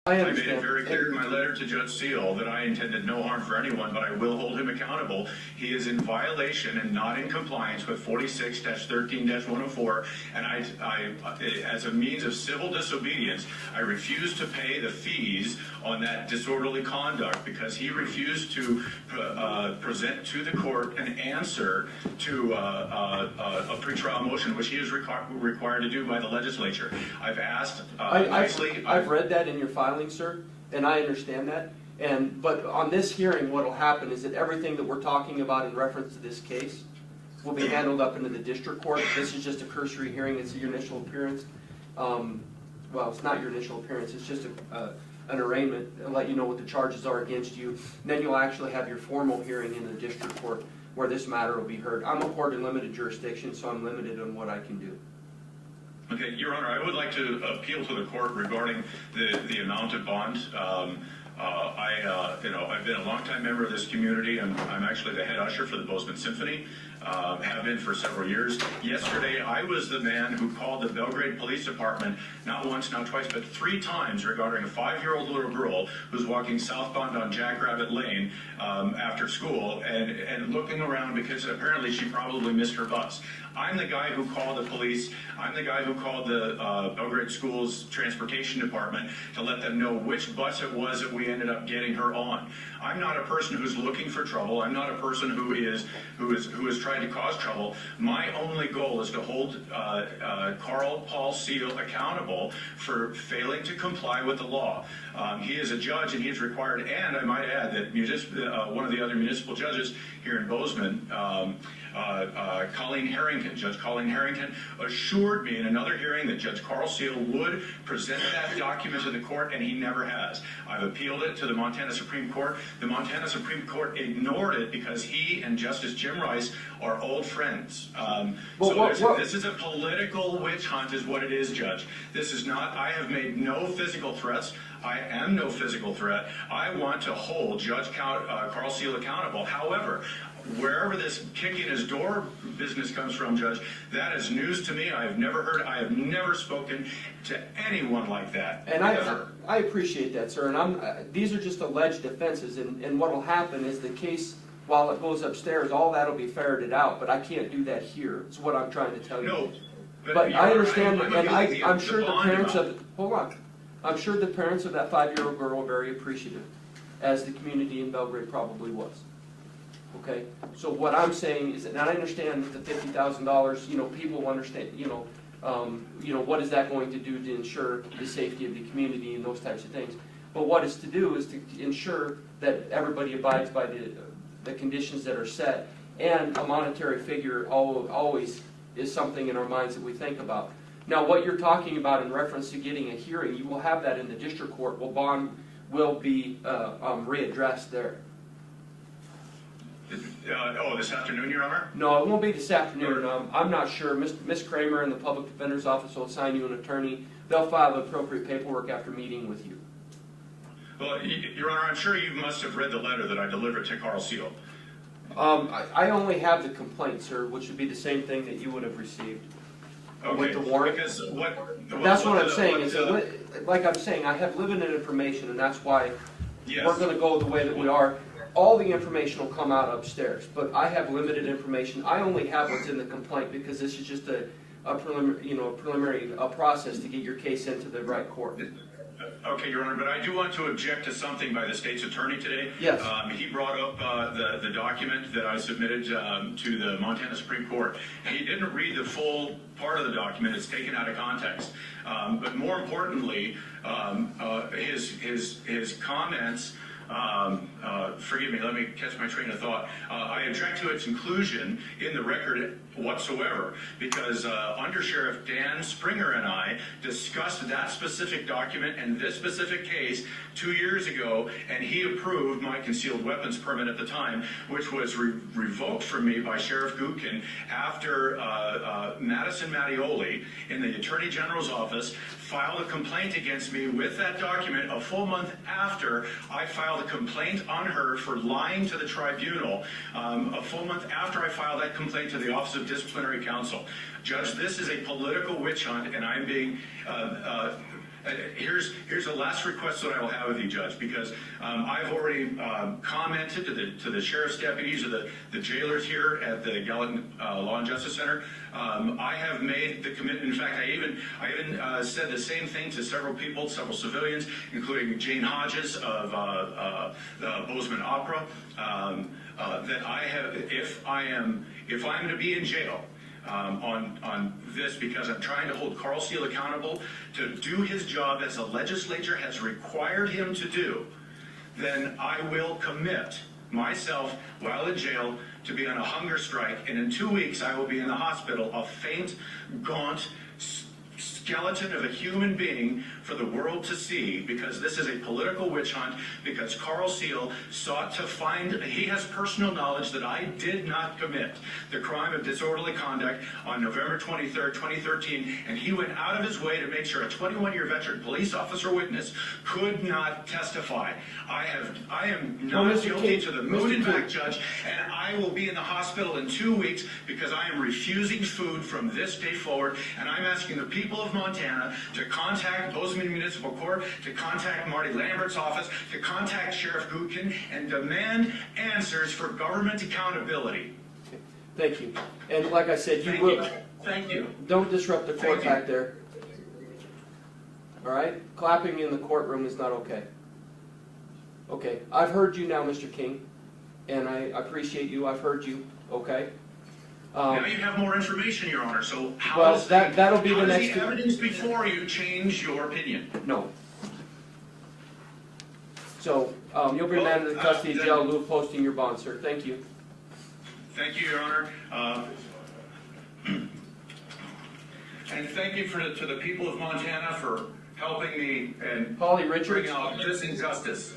I made understand. it very clear in my letter to Judge Seal that I intended no harm for anyone, but I will hold him accountable. He is in violation and not in compliance with 46-13-104, and I, as a means of civil disobedience, I refuse to pay the fees on that disorderly conduct because he refused to present to the court an answer to a pretrial motion, which he is required to do by the legislature. I've asked nicely. I've read that in your filing, sir, and I understand that. But on this hearing, what will happen is that everything that we're talking about in reference to this case will be handled up into the district court. This is just a cursory hearing. It's your initial appearance. Well, it's not your initial appearance. It's just an arraignment and let you know what the charges are against you. And then you'll actually have your formal hearing in the district court where this matter will be heard. I'm a court in limited jurisdiction, so I'm limited on what I can do. Okay, Your Honor, I would like to appeal to the court regarding the amount of bond. I've been a longtime member of this community, and I'm actually the head usher for the Bozeman Symphony. Have been for several years. Yesterday, I was the man who called the Belgrade Police Department not once, not twice, but 3 times regarding a 5-year-old little girl who's walking southbound on Jackrabbit Lane after school and looking around because apparently she probably missed her bus. I'm the guy who called the police. I'm the guy who called the Belgrade Schools Transportation Department to let them know which bus it was that we ended up getting her on. I'm not a person who's looking for trouble. I'm not a person who is trying to cause trouble. My only goal is to hold Carl Paul Seal accountable for failing to comply with the law. He is a judge and he is required, and I might add that one of the other municipal judges here in Bozeman, Colleen Harrington, Judge Colleen Harrington, assured me in another hearing that Judge Carl Seal would present that document to the court, and he never has. I've appealed it to the Montana Supreme Court. The Montana Supreme Court ignored it because he and Justice Jim Rice are old friends. This is a political witch hunt is what it is, Judge. This is not, I have made no physical threats. I am no physical threat. I want to hold Judge Carl Seal accountable. However, wherever this kick in his door business comes from, Judge, that is news to me. I have never spoken to anyone like that. And I appreciate that, sir. And these are just alleged offenses. And what will happen is the case, while it goes upstairs, all that will be ferreted out. But I can't do that here. It's what I'm trying to tell you. No, but I understand, and I'm sure the parents of hold on. I'm sure the parents of that 5-year-old girl are very appreciative, as the community in Belgrade probably was. Okay, so what I'm saying is that, and I understand the $50,000. People understand. What is that going to do to ensure the safety of the community and those types of things? But what is to do is to ensure that everybody abides by the conditions that are set, and a monetary figure always is something in our minds that we think about. Now, what you're talking about in reference to getting a hearing, you will have that in the district court. Well, bond will be readdressed there. This afternoon, Your Honor? No, it won't be this afternoon. I'm not sure. Miss Kramer in the Public Defender's Office will assign you an attorney. They'll file the appropriate paperwork after meeting with you. Well, Your Honor, I'm sure you must have read the letter that I delivered to Carl Seal. I only have the complaint, sir, which would be the same thing that you would have received. Okay. With the warrant. Because that's what I'm saying. Like I'm saying, I have limited information, and that's why we're going to go the way that we are. All the information will come out upstairs, but I have limited information. I only have what's in the complaint because this is just a preliminary process to get your case into the right court. Okay, Your Honor, but I do want to object to something by the state's attorney today. Yes. He brought up the document that I submitted to the Montana Supreme Court. He didn't read the full part of the document. It's taken out of context. But more importantly, his comments. Forgive me, let me catch my train of thought. I object to its inclusion in the record whatsoever because Under Sheriff Dan Springer and I discussed that specific document and this specific case 2 years ago, and he approved my concealed weapons permit at the time, which was revoked from me by Sheriff Gutkin after Madison Mattioli in the Attorney General's office filed a complaint against me with that document a full month after I filed a complaint on her for lying to the tribunal, a full month after I filed that complaint to the Office of Disciplinary Counsel. Judge, this is a political witch hunt, and I'm being Here's the last request that I will have of you, Judge, because I've already commented to the sheriff's deputies or the jailers here at the Gallatin Law and Justice Center. I have made the commitment. In fact, I even said the same thing to several people, several civilians, including Jane Hodges of Bozeman Opera, that I have, if I'm to be in jail on this, because I'm trying to hold Carl Seal accountable to do his job as the legislature has required him to do, then I will commit myself while in jail to be on a hunger strike, and in 2 weeks I will be in the hospital, a faint, gaunt skeleton of a human being for the world to see, because this is a political witch hunt, because Carl Seal sought to find, he has personal knowledge that I did not commit the crime of disorderly conduct on November 23rd, 2013, and he went out of his way to make sure a 21-year veteran police officer witness could not testify. I am not guilty to the moon and back, Judge, and I will be in the hospital in 2 weeks because I am refusing food from this day forward, and I'm asking the people of Montana to contact Bozeman Municipal Court, to contact Marty Lambert's office, to contact Sheriff Gutkin, and demand answers for government accountability. Thank you. And like I said, you will. Thank you. Don't disrupt the court back there. All right? Clapping in the courtroom is not okay. Okay. I've heard you now, Mr. King, and I appreciate you. I've heard you. Okay? Now you have more information, Your Honor, so how Well, does that'll be the next. the evidence before you change your opinion? No. So, you'll be remanded to the custody of jail in lieu of posting your bond, sir. Thank you. Thank you, Your Honor. And thank you to the people of Montana for helping me and Holly Richards. bring out this injustice.